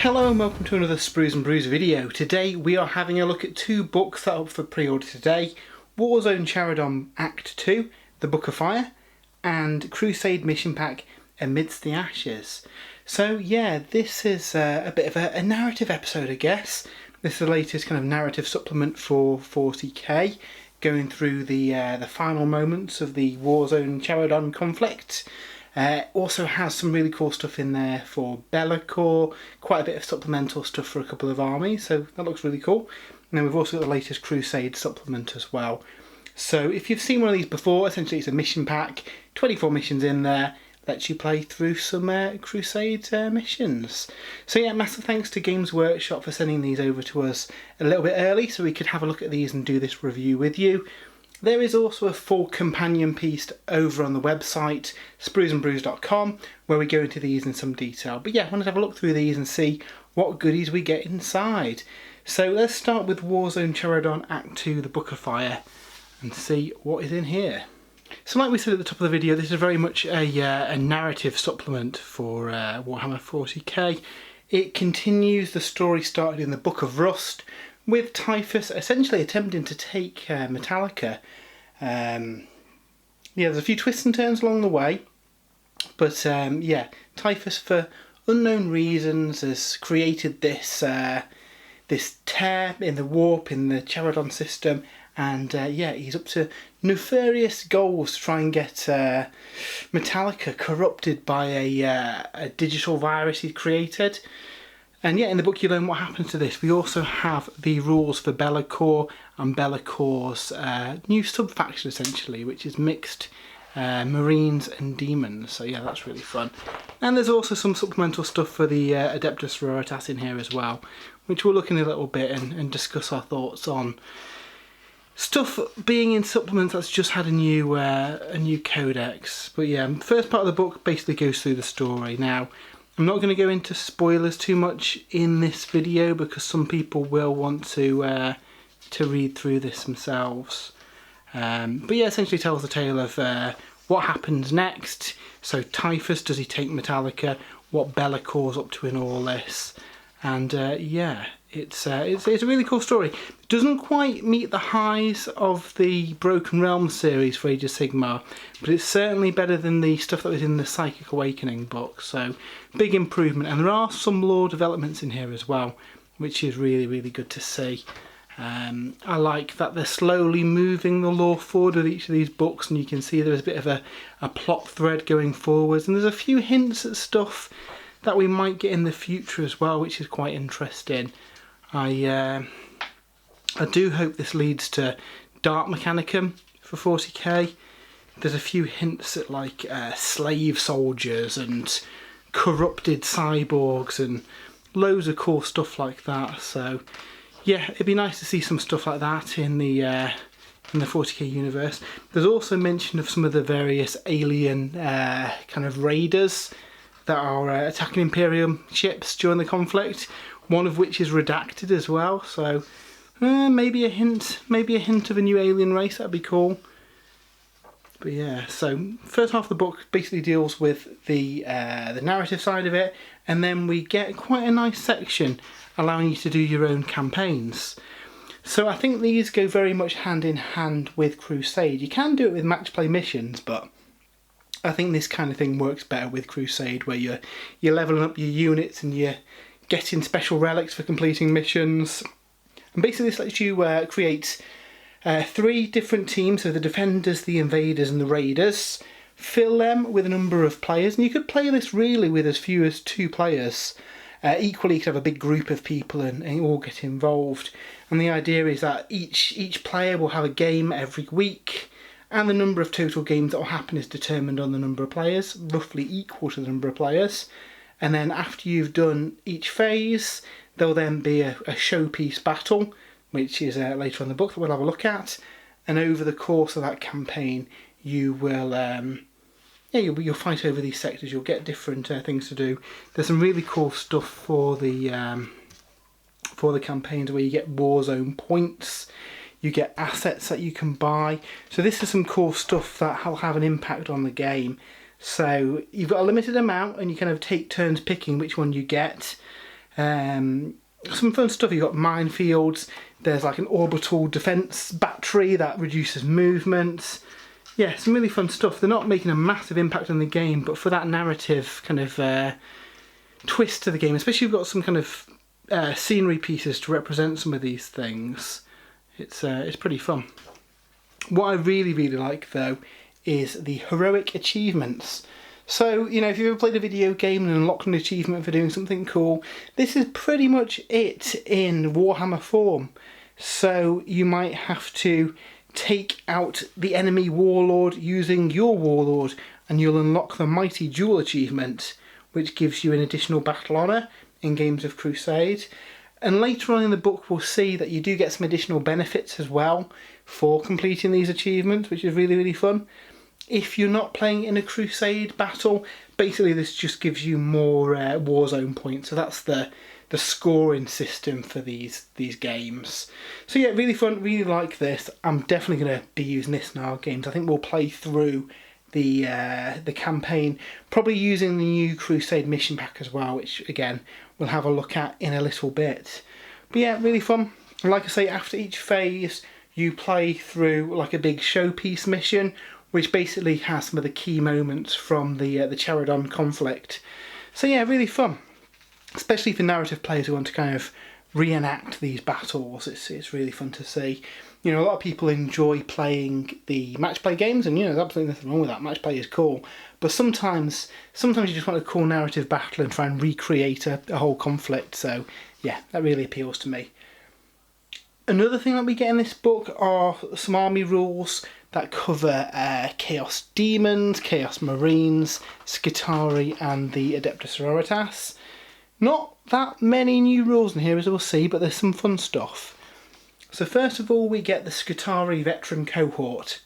Hello and welcome to another Sprues and Brews video. Today we are having a look at two books that are up for pre-order today. Warzone Charadon Act 2, The Book of Fire, and Crusade Mission Pack Amidst the Ashes. So yeah, this is a bit of a narrative episode, I guess. This is the latest kind of narrative supplement for 40k, going through the final moments of the Warzone Charadon conflict. Also has some really cool stuff in there for Bellacor, quite a bit of supplemental stuff for a couple of armies, so that looks really cool. And then we've also got the latest Crusade supplement as well. So if you've seen one of these before, essentially it's a mission pack, 24 missions in there, lets you play through some Crusade missions. So yeah, massive thanks to Games Workshop for sending these over to us a little bit early so we could have a look at these and do this review with you. There is also a full companion piece over on the website, spruesandbrews.com, where we go into these in some detail. But yeah, I wanted to have a look through these and see what goodies we get inside. So let's start with Warzone Charadon Act 2, The Book of Fire, and see what is in here. So like we said at the top of the video, this is very much a narrative supplement for Warhammer 40k. It continues the story started in the Book of Rust, with Typhus essentially attempting to take Metallica. Yeah, there's a few twists and turns along the way, but yeah, Typhus, for unknown reasons, has created this this tear in the warp in the Charadon system, and yeah, he's up to nefarious goals to try and get Metallica corrupted by a digital virus he'd created. And yeah, in the book you learn what happens to this. We also have the rules for Bellacor and Bellacor's new sub-faction essentially, which is mixed Marines and Demons. So yeah, that's really fun. And there's also some supplemental stuff for the Adepta Sororitas in here as well, which we'll look in a little bit and discuss our thoughts on. Stuff being in supplements that's just had a new codex. But yeah, the first part of the book basically goes through the story. Now, I'm not going to go into spoilers too much in this video because some people will want to read through this themselves. But yeah, essentially tells the tale of what happens next. So Typhus, does he take Metallica? What Bellacor's up to in all this? And yeah, it's a really cool story. It doesn't quite meet the highs of the Broken Realms series for Age of Sigmar, but it's certainly better than the stuff that was in the Psychic Awakening book, so big improvement. And there are some lore developments in here as well, which is really, really good to see. I like that they're slowly moving the lore forward with each of these books, and you can see there's a bit of a plot thread going forwards, and there's a few hints at stuff that we might get in the future as well, which is quite interesting. I do hope this leads to Dark Mechanicum for 40k. There's a few hints at like slave soldiers and corrupted cyborgs and loads of cool stuff like that. So yeah, it'd be nice to see some stuff like that in the 40k universe. There's also mention of some of the various alien kind of raiders that are attacking Imperium ships during the conflict, one of which is redacted as well, so maybe a hint of a new alien race, that'd be cool. But yeah, so first half of the book basically deals with the narrative side of it, and then we get quite a nice section allowing you to do your own campaigns. So I think these go very much hand in hand with Crusade. You can do it with match play missions, but I think this kind of thing works better with Crusade, where you're leveling up your units and you're getting special relics for completing missions. And basically this lets you create 3 different teams, so the Defenders, the Invaders and the Raiders. Fill them with a number of players, and you could play this really with as few as 2 players. Equally, you could have a big group of people and all get involved. And the idea is that each player will have a game every week, and the number of total games that will happen is determined on the number of players, roughly equal to the number of players. And then after you've done each phase, there'll then be a showpiece battle, which is later on in the book that we'll have a look at. And over the course of that campaign, you will you'll fight over these sectors. You'll get different things to do. There's some really cool stuff for the campaigns where you get Warzone points. You get assets that you can buy. So this is some cool stuff that will have an impact on the game. So you've got a limited amount and you kind of take turns picking which one you get. Some fun stuff. You've got minefields. There's like an orbital defense battery that reduces movement. Yeah, some really fun stuff. They're not making a massive impact on the game, but for that narrative kind of twist to the game, especially if you've got some kind of scenery pieces to represent some of these things, it's pretty fun. What I really, really like though is the heroic achievements. So, you know, if you've ever played a video game and unlocked an achievement for doing something cool, this is pretty much it in Warhammer form. So you might have to take out the enemy warlord using your warlord, and you'll unlock the Mighty Duel achievement, which gives you an additional battle honour in games of Crusade. And later on in the book we'll see that you do get some additional benefits as well for completing these achievements, which is really, really fun. If you're not playing in a Crusade battle, basically this just gives you more Warzone points. So that's the scoring system for these games. So yeah, really fun, really like this. I'm definitely going to be using this in our games. I think we'll play through the campaign, probably using the new Crusade mission pack as well, which again we'll have a look at in a little bit. But yeah, really fun. And like I say, after each phase you play through like a big showpiece mission, which basically has some of the key moments from the Charadon conflict. So yeah, really fun, especially for narrative players who want to kind of reenact these battles. It's really fun to see. You know, a lot of people enjoy playing the match play games, and you know, there's absolutely nothing wrong with that. Match play is cool, but sometimes you just want a cool narrative battle and try and recreate a whole conflict. So yeah, that really appeals to me. Another thing that we get in this book are some army rules that cover Chaos Demons, Chaos Marines, Skitarii and the Adepta Sororitas. Not that many new rules in here, as we'll see, but there's some fun stuff. So first of all we get the Skitarii Veteran Cohort.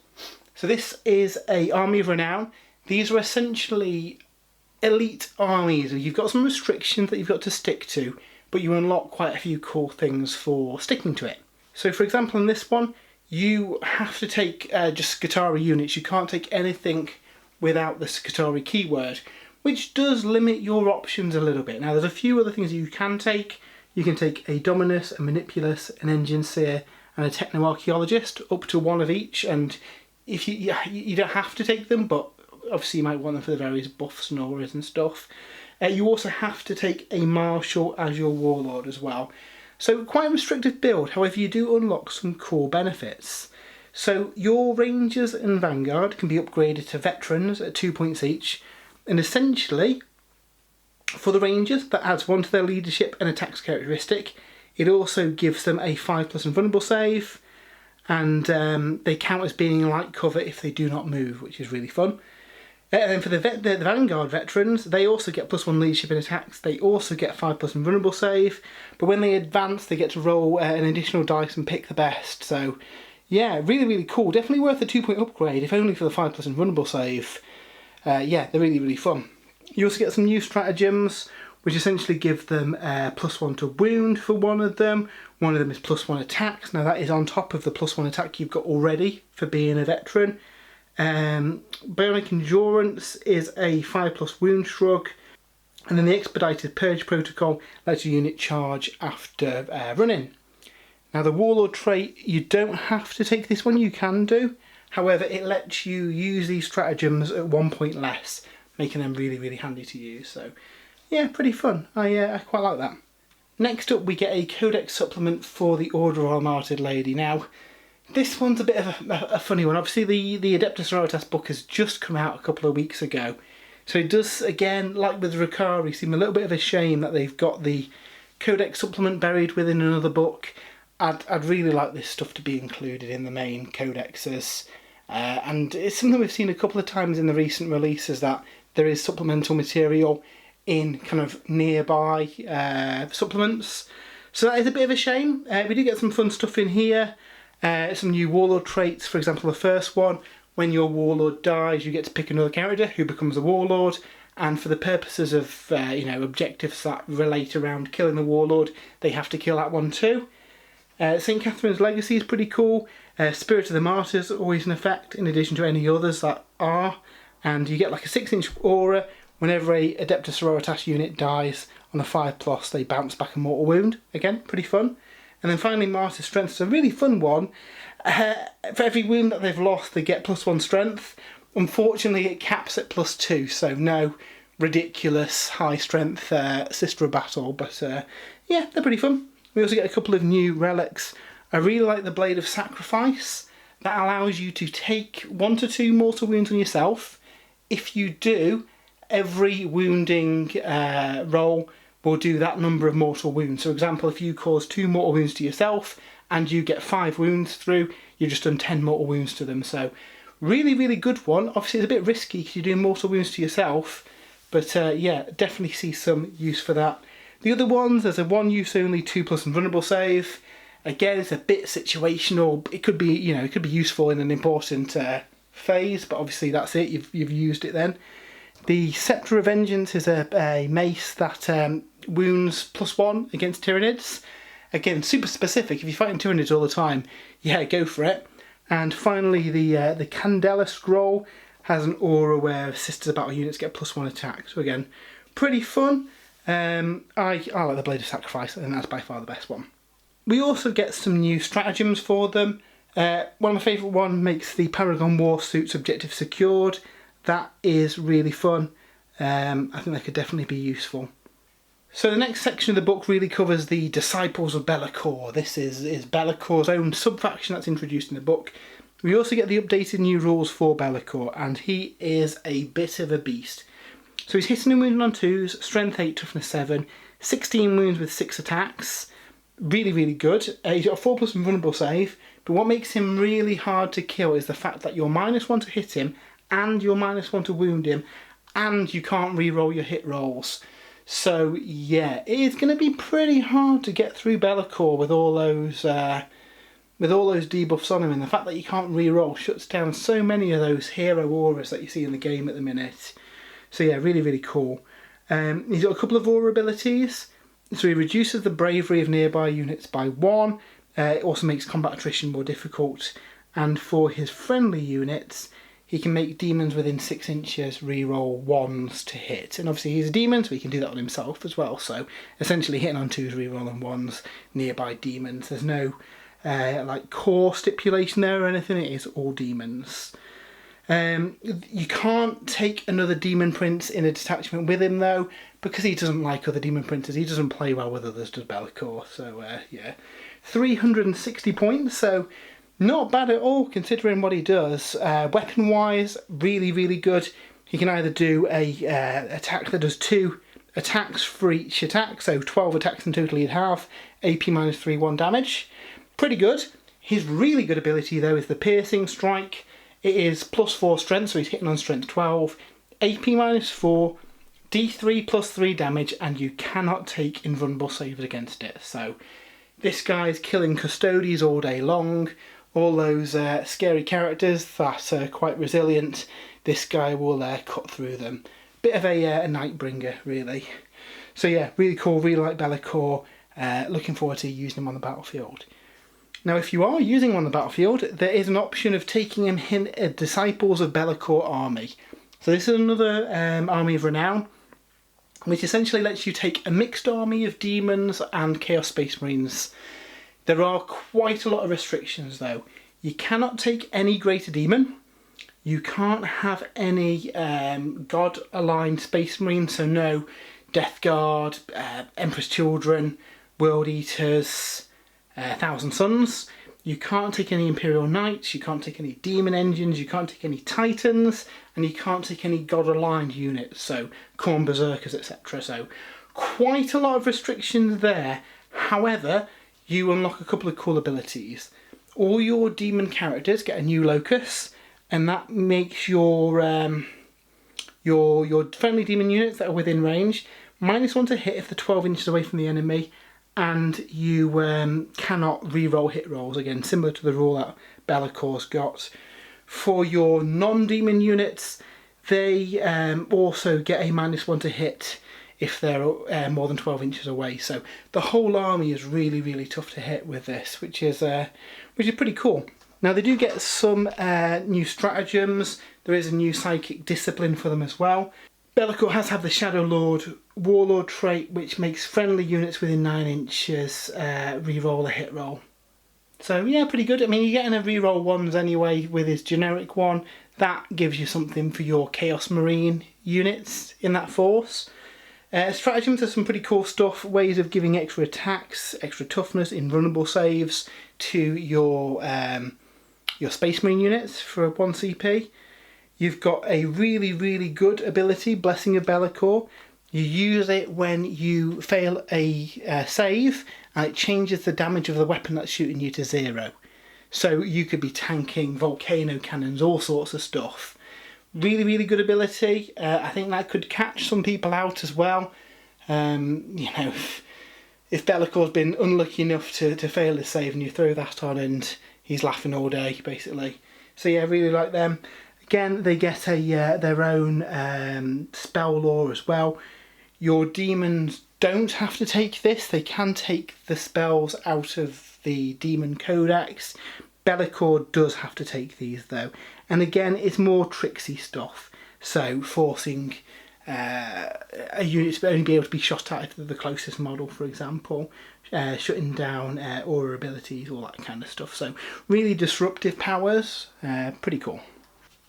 So this is an army of renown. These are essentially elite armies. You've got some restrictions that you've got to stick to, but you unlock quite a few cool things for sticking to it. So for example in this one, you have to take just Skitarii units. You can't take anything without the Skitarii keyword, which does limit your options a little bit. Now there's a few other things you can take. You can take a Dominus, a Manipulus, an Engine Seer and a Techno-Archaeologist, up to one of each, and if you don't have to take them, but obviously you might want them for the various buffs and auras and stuff. You also have to take a Marshal as your Warlord as well. So quite a restrictive build, however you do unlock some cool benefits. So your Rangers and Vanguard can be upgraded to Veterans at 2 points each, and essentially for the Rangers that adds 1 to their leadership and attacks characteristic. It also gives them a 5+ invulnerable save, and they count as being in light cover if they do not move, which is really fun. And then for the Vanguard veterans, they also get +1 leadership and attacks. They also get 5+ invulnerable save, but when they advance, they get to roll an additional dice and pick the best. So, yeah, really, really cool. Definitely worth a 2-point upgrade, if only for the 5+ invulnerable save. Yeah, they're really, really fun. You also get some new stratagems, which essentially give them +1 to wound for one of them. One of them is +1 attacks. Now that is on top of the +1 attack you've got already for being a veteran. Bionic Endurance is a 5+ wound shrug, and then the Expedited Purge Protocol lets your unit charge after running. Now the Warlord trait, you don't have to take this one, you can do. However, it lets you use these stratagems at 1 point less, making them really, really handy to use. So yeah, pretty fun. I quite like that. Next up we get a Codex Supplement for the Order of Our Martyred Lady. Now, this one's a bit of a funny one. Obviously the Adepta Sororitas book has just come out a couple of weeks ago. So it does, again, like with Rukari, seem a little bit of a shame that they've got the Codex Supplement buried within another book. I'd really like this stuff to be included in the main codexes. And it's something we've seen a couple of times in the recent releases, that there is supplemental material in kind of nearby supplements. So that is a bit of a shame. We do get some fun stuff in here. Some new Warlord traits. For example, the first one, when your Warlord dies, you get to pick another character who becomes a Warlord, and for the purposes of objectives that relate around killing the Warlord, they have to kill that one too. St. Catherine's Legacy is pretty cool. Spirit of the Martyrs always in effect, in addition to any others that are, and you get like a 6-inch aura whenever a Adepta Sororitas unit dies On a 5+, they bounce back a mortal wound. Again, pretty fun. And then finally, Martyr Strength is a really fun one. For every wound that they've lost, they get +1 strength. Unfortunately, it caps at +2, so no ridiculous high strength Sister of Battle. But yeah, they're pretty fun. We also get a couple of new relics. I really like the Blade of Sacrifice. That allows you to take 1 to 2 mortal wounds on yourself. If you do, every wounding roll will do that number of mortal wounds. So, for example, if you cause 2 mortal wounds to yourself and you get 5 wounds through, you've just done 10 mortal wounds to them. So, really, really good one. Obviously, it's a bit risky because you're doing mortal wounds to yourself. But yeah, definitely see some use for that. The other ones, there's a 1 use only 2+ invulnerable save. Again, it's a bit situational. It could be, you know, it could be useful in an important phase, but obviously that's it. You've used it then. The Scepter of Vengeance is a mace that wounds +1 against Tyranids. Again, super specific. If you're fighting Tyranids all the time, yeah, go for it. And finally, the Candela Scroll has an aura where Sisters of Battle units get +1 attack. So again, pretty fun. I like the Blade of Sacrifice, and that's by far the best one. We also get some new stratagems for them. One of my favourite ones makes the Paragon War Suits objective secured. That is really fun. I think that could definitely be useful. So the next section of the book really covers the Disciples of Bellacor. This is Bellacor's own sub-faction that's introduced in the book. We also get the updated new rules for Bellacor, and he is a bit of a beast. So he's hitting and wounding on 2s, strength 8, toughness 7, 16 wounds with 6 attacks. Really, really good. He's got a 4+ invulnerable save, but what makes him really hard to kill is the fact that you're -1 to hit him, and you're -1 to wound him, and you can't re-roll your hit rolls. So yeah, it is going to be pretty hard to get through Bellacor with all those debuffs on him, and the fact that you can't re-roll shuts down so many of those hero auras that you see in the game at the minute. So yeah, really, really cool. He's got a couple of aura abilities. So he reduces the bravery of nearby units by 1. It also makes combat attrition more difficult. And for his friendly units, he can make demons within 6 inches re-roll 1s to hit. And obviously he's a demon, so he can do that on himself as well. So essentially hitting on 2s, re-rolling 1s, nearby demons. There's no like core stipulation there or anything. It is all demons. You can't take another demon prince in a detachment with him though, because he doesn't like other demon princes. He doesn't play well with others, does Bellacor. So yeah, 360 points. So not bad at all considering what he does. Weapon wise, really, really good. He can either do a attack that does 2 attacks for each attack, so 12 attacks in total he'd have, AP -3, 1 damage. Pretty good. His really good ability though is the Piercing Strike. It is +4 strength, so he's hitting on strength 12, AP -4, D3 +3 damage, and you cannot take invulnerable saves against it. So this guy's killing Custodies all day long. All those scary characters that are quite resilient, this guy will cut through them. Bit of a Nightbringer, really. So yeah, really cool, really like Bellacor. Looking forward to using him on the battlefield. Now, if you are using him on the battlefield, there is an option of taking him in a Disciples of Bellacor army. So this is another army of renown, which essentially lets you take a mixed army of demons and Chaos Space Marines. There are quite a lot of restrictions though. You cannot take any Greater Demon. You can't have any God-aligned Space Marines, so no Death Guard, Emperor's Children, World Eaters, Thousand Suns. You can't take any Imperial Knights, you can't take any Demon Engines, you can't take any Titans, and you can't take any God-aligned units, so Khorne Berserkers, etc. So quite a lot of restrictions there. However, you unlock a couple of cool abilities. All your demon characters get a new locus, and that makes your friendly demon units that are within range -1 to hit if they're 12 inches away from the enemy, and you cannot re-roll hit rolls, again similar to the rule that Bellacor's got. For your non-demon units, they also get a -1 to hit if they're more than 12 inches away. So the whole army is really, really tough to hit with this, which is pretty cool. Now they do get some new stratagems. There is a new psychic discipline for them as well. Bellacor has had the Shadow Lord Warlord trait, which makes friendly units within 9 inches re-roll a hit roll. So yeah, pretty good. I mean, you're getting a re-roll ones anyway with his generic one. That gives you something for your Chaos Marine units in that force. Stratagems are some pretty cool stuff, ways of giving extra attacks, extra toughness, invulnerable saves to your Space Marine units for 1 CP. You've got a really, really good ability, Blessing of Bellacor. You use it when you fail a save, and it changes the damage of the weapon that's shooting you to 0. So you could be tanking volcano cannons, all sorts of stuff. Really, really good ability. I think that could catch some people out as well. You know, if Bellacor's been unlucky enough to fail his save and you throw that on and he's laughing all day, basically. So yeah, really like them. Again, they get their own spell lore as well. Your demons don't have to take this. They can take the spells out of the demon codex. Bellacor does have to take these though. And again, it's more tricksy stuff. So forcing a unit to only be able to be shot at the closest model, for example. Shutting down aura abilities, all that kind of stuff. So really disruptive powers. Pretty cool.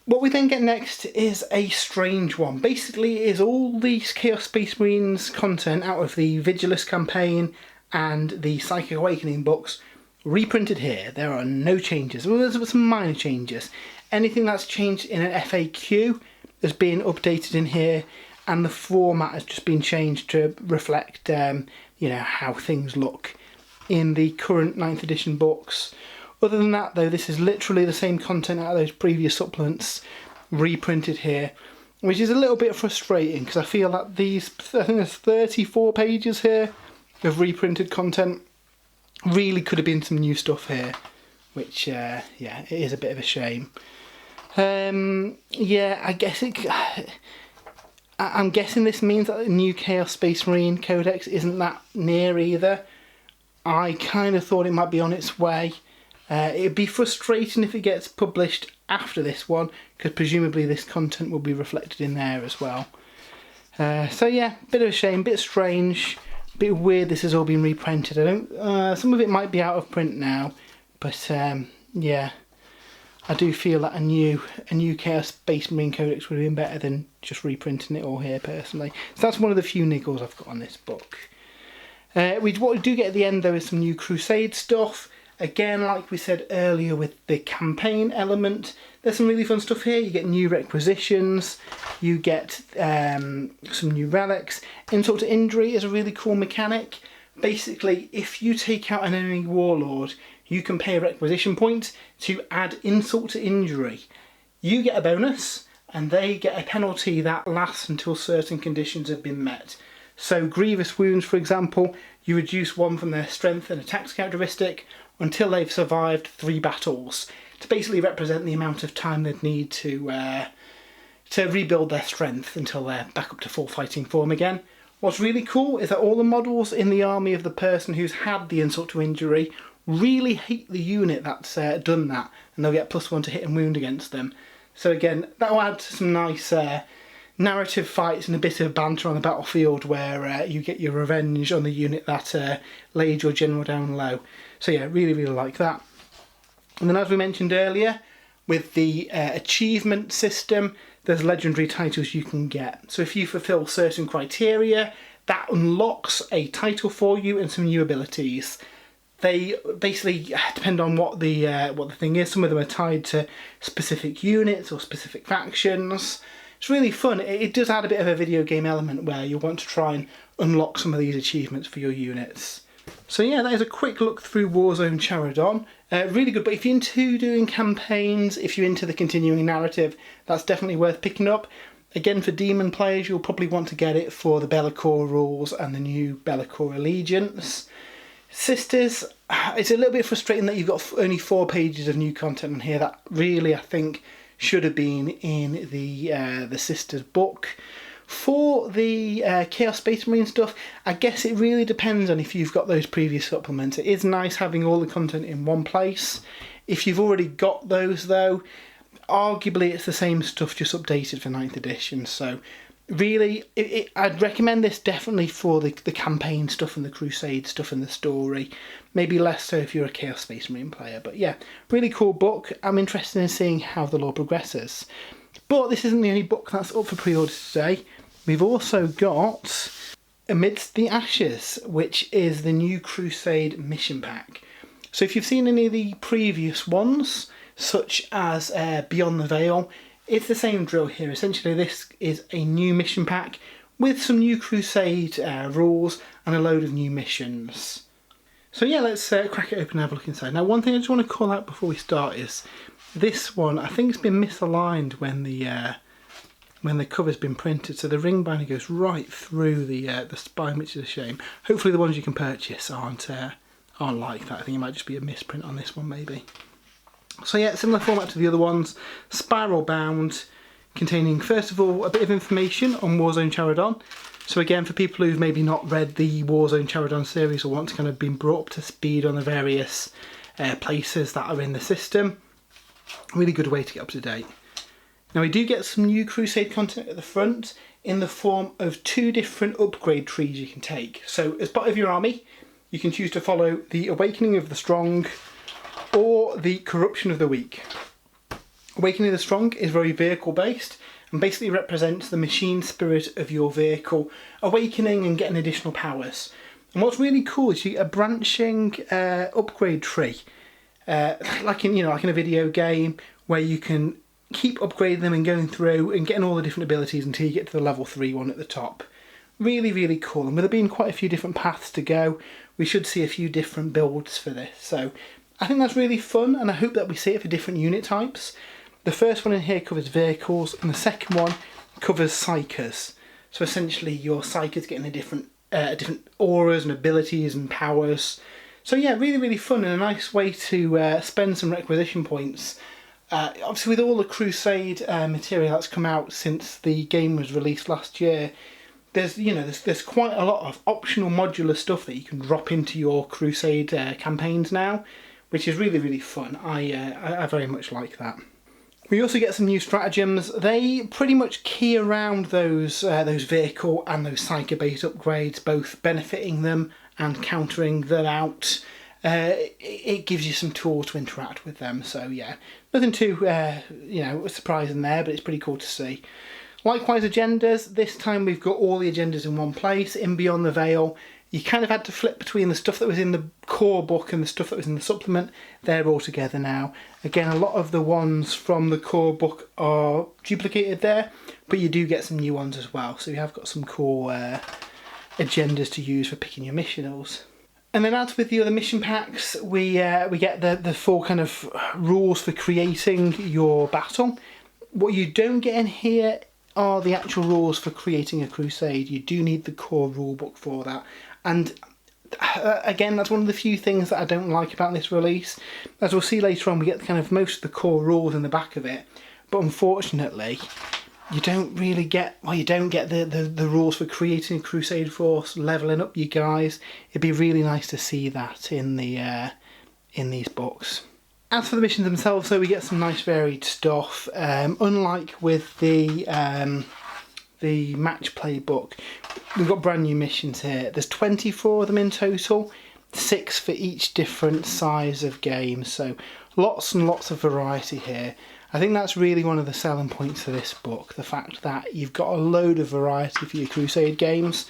What we then get next is a strange one. Basically, it is all the Chaos Space Marines content out of the Vigilus campaign and the Psychic Awakening books reprinted here. There are no changes. Well, there's some minor changes. Anything that's changed in an FAQ has been updated in here, and the format has just been changed to reflect, you know, how things look in the current 9th edition books. Other than that though, this is literally the same content out of those previous supplements reprinted here, which is a little bit frustrating because I feel that these, I think there's 34 pages here of reprinted content. Really could have been some new stuff here, which yeah, it is a bit of a shame. Yeah, I guess I'm guessing this means that the new Chaos Space Marine Codex isn't that near either. I kind of thought it might be on its way. It'd be frustrating if it gets published after this one, because presumably this content will be reflected in there as well. So yeah, bit of a shame, bit strange, bit weird this has all been reprinted. I don't. Some of it might be out of print now, but yeah, I do feel that a new Chaos Space Marine Codex would have been better than just reprinting it all here personally. So that's one of the few niggles I've got on this book. What we do get at the end though is some new Crusade stuff. Again, like we said earlier with the campaign element, there's some really fun stuff here. You get new requisitions, you get some new relics. Insult to injury is a really cool mechanic. Basically, if you take out an enemy warlord, you can pay a requisition point to add insult to injury. You get a bonus, and they get a penalty that lasts until certain conditions have been met. So grievous wounds, for example, you reduce 1 from their strength and attacks characteristic until they've survived 3 battles, to basically represent the amount of time they'd need to rebuild their strength until they're back up to full fighting form again. What's really cool is that all the models in the army of the person who's had the insult to injury really hate the unit that's done that, and they'll get +1 to hit and wound against them. So again, that'll add some nice narrative fights and a bit of banter on the battlefield where you get your revenge on the unit that laid your general down low. So yeah, really, really like that. And then as we mentioned earlier, with the achievement system, there's legendary titles you can get. So if you fulfill certain criteria, that unlocks a title for you and some new abilities. They basically depend on what the thing is. Some of them are tied to specific units or specific factions. It's really fun. It does add a bit of a video game element where you want to try and unlock some of these achievements for your units. So yeah, that is a quick look through Warzone Charadon. Really good, but if you're into doing campaigns, if you're into the continuing narrative, that's definitely worth picking up. Again, for Demon players, you'll probably want to get it for the Bellacor rules and the new Bellacor Allegiance. Sisters, it's a little bit frustrating that you've got only 4 pages of new content on here. That really, I think, should have been in the Sisters book. For the Chaos Space Marine stuff, I guess it really depends on if you've got those previous supplements. It is nice having all the content in one place. If you've already got those though, arguably it's the same stuff just updated for 9th edition, so really, I'd recommend this definitely for the campaign stuff and the Crusade stuff and the story. Maybe less so if you're a Chaos Space Marine player. But yeah, really cool book. I'm interested in seeing how the lore progresses. But this isn't the only book that's up for pre-order today. We've also got Amidst the Ashes, which is the new Crusade mission pack. So if you've seen any of the previous ones, such as Beyond the Veil, it's the same drill here. Essentially, this is a new mission pack with some new Crusade rules and a load of new missions. So yeah, let's crack it open and have a look inside. Now, one thing I just want to call out before we start is this one. I think it's been misaligned when the cover's been printed, so the ring binder goes right through the spine, which is a shame. Hopefully, the ones you can purchase aren't like that. I think it might just be a misprint on this one, maybe. So yeah, similar format to the other ones, spiral bound, containing first of all a bit of information on Warzone Charadon. So again, for people who've maybe not read the Warzone Charadon series or want to kind of be brought up to speed on the various places that are in the system, really good way to get up to date. Now we do get some new Crusade content at the front in the form of 2 different upgrade trees you can take. So as part of your army, you can choose to follow the Awakening of the Strong or the Corruption of the Weak. Awakening of the Strong is very vehicle based and basically represents the machine spirit of your vehicle awakening and getting additional powers. And what's really cool is you get a branching upgrade tree, like in a video game where you can keep upgrading them and going through and getting all the different abilities until you get to the level 3 one at the top. Really, really cool. And with there being quite a few different paths to go, we should see a few different builds for this. So I think that's really fun, and I hope that we see it for different unit types. The first one in here covers vehicles, and the second one covers psychers. So essentially your psychers getting a different auras and abilities and powers. So yeah, really, really fun and a nice way to spend some requisition points. Obviously with all the Crusade material that's come out since the game was released last year, there's quite a lot of optional modular stuff that you can drop into your Crusade campaigns now, which is really, really fun. I very much like that. We also get some new stratagems. They pretty much key around those vehicle and those psycho-based upgrades, both benefiting them and countering them out. It gives you some tools to interact with them. So yeah, nothing too surprising there, but it's pretty cool to see. Likewise, agendas. This time we've got all the agendas in one place. In Beyond the Veil, you kind of had to flip between the stuff that was in the core book and the stuff that was in the supplement. They're all together now. Again, a lot of the ones from the core book are duplicated there, but you do get some new ones as well. So you have got some cool agendas to use for picking your missionals. And then as with the other mission packs, we get the full kind of rules for creating your battle. What you don't get in here are the actual rules for creating a crusade. You do need the core rulebook for that. And again, that's one of the few things that I don't like about this release. As we'll see later on, we get kind of most of the core rules in the back of it. But unfortunately, you don't get the rules for creating a crusade force, leveling up you guys. It'd be really nice to see that in these books. As for the missions themselves, so we get some nice varied stuff. Unlike with the match play book, we've got brand new missions here. There's 24 of them in total, 6 for each different size of game. So lots and lots of variety here. I think that's really one of the selling points of this book, the fact that you've got a load of variety for your Crusade games.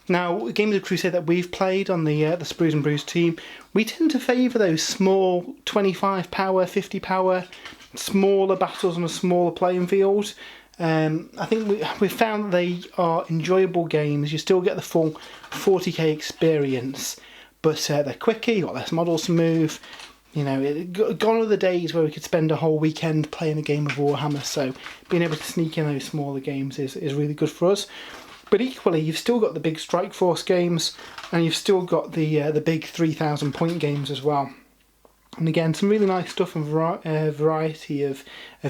Now, games of Crusade that we've played on the Sprues and Brews team, we tend to favour those small 25 power, 50 power, smaller battles on a smaller playing field. I think we've found that they are enjoyable games. You still get the full 40k experience, but they're quicker, you've got less models to move. You know, gone are the days where we could spend a whole weekend playing a game of Warhammer, so being able to sneak in those smaller games is really good for us. But equally, you've still got the big Strike Force games, and you've still got the big 3,000 point games as well. And again, some really nice stuff and variety of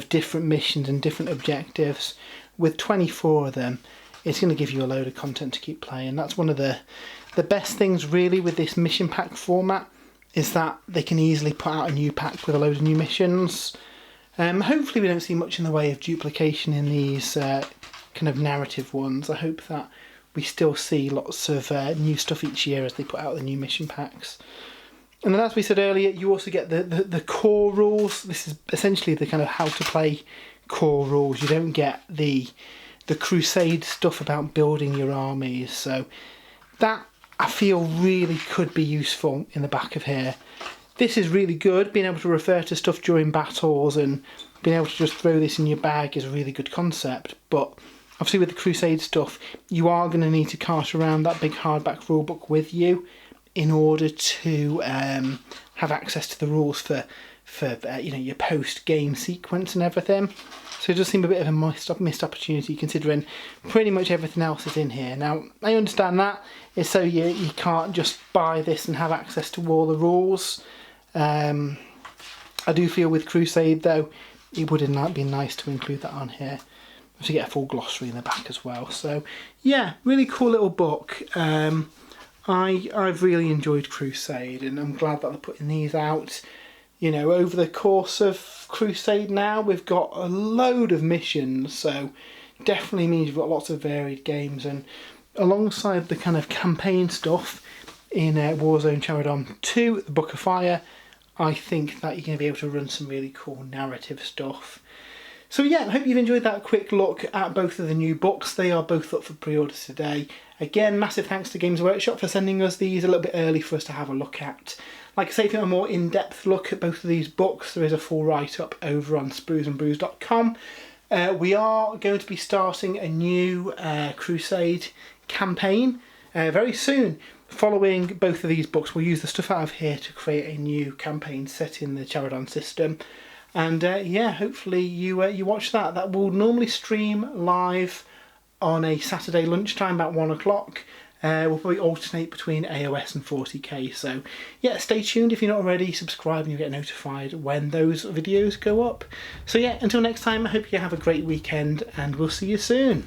different missions and different objectives. With 24 of them, it's going to give you a load of content to keep playing. That's one of the best things really with this mission pack format, is that they can easily put out a new pack with a load of new missions. Hopefully we don't see much in the way of duplication in these kind of narrative ones. I hope that we still see lots of new stuff each year as they put out the new mission packs. And then, as we said earlier, you also get the core rules. This is essentially the kind of how to play core rules. You don't get the Crusade stuff about building your armies. So that, I feel, really could be useful in the back of here. This is really good. Being able to refer to stuff during battles and being able to just throw this in your bag is a really good concept. But obviously with the Crusade stuff, you are going to need to cart around that big hardback rulebook with you in order to have access to the rules for you know, your post-game sequence and everything. So it does seem a bit of a missed opportunity, considering pretty much everything else is in here. Now, I understand that. It's so you can't just buy this and have access to all the rules. I do feel with Crusade, though, it would have been nice to include that on here. To get a full glossary in the back as well. So, yeah, really cool little book. I've really enjoyed Crusade, and I'm glad that they're putting these out. You know, over the course of Crusade now, we've got a load of missions, so definitely means you've got lots of varied games. And alongside the kind of campaign stuff in Warzone Charadon 2, the Book of Fire, I think that you're going to be able to run some really cool narrative stuff. So yeah, I hope you've enjoyed that quick look at both of the new books. They are both up for pre-order today. Again, massive thanks to Games Workshop for sending us these a little bit early for us to have a look at. Like I say, if you want a more in-depth look at both of these books, there is a full write-up over on spruesandbrews.com. We are going to be starting a new Crusade campaign very soon. Following both of these books, we'll use the stuff out of here to create a new campaign set in the Charadon system. And yeah, hopefully you watch that. That will normally stream live on a Saturday lunchtime, about 1 o'clock. We'll probably alternate between AOS and 40k. So yeah, stay tuned. If you're not already, subscribe and you'll get notified when those videos go up. So yeah, until next time, I hope you have a great weekend and we'll see you soon.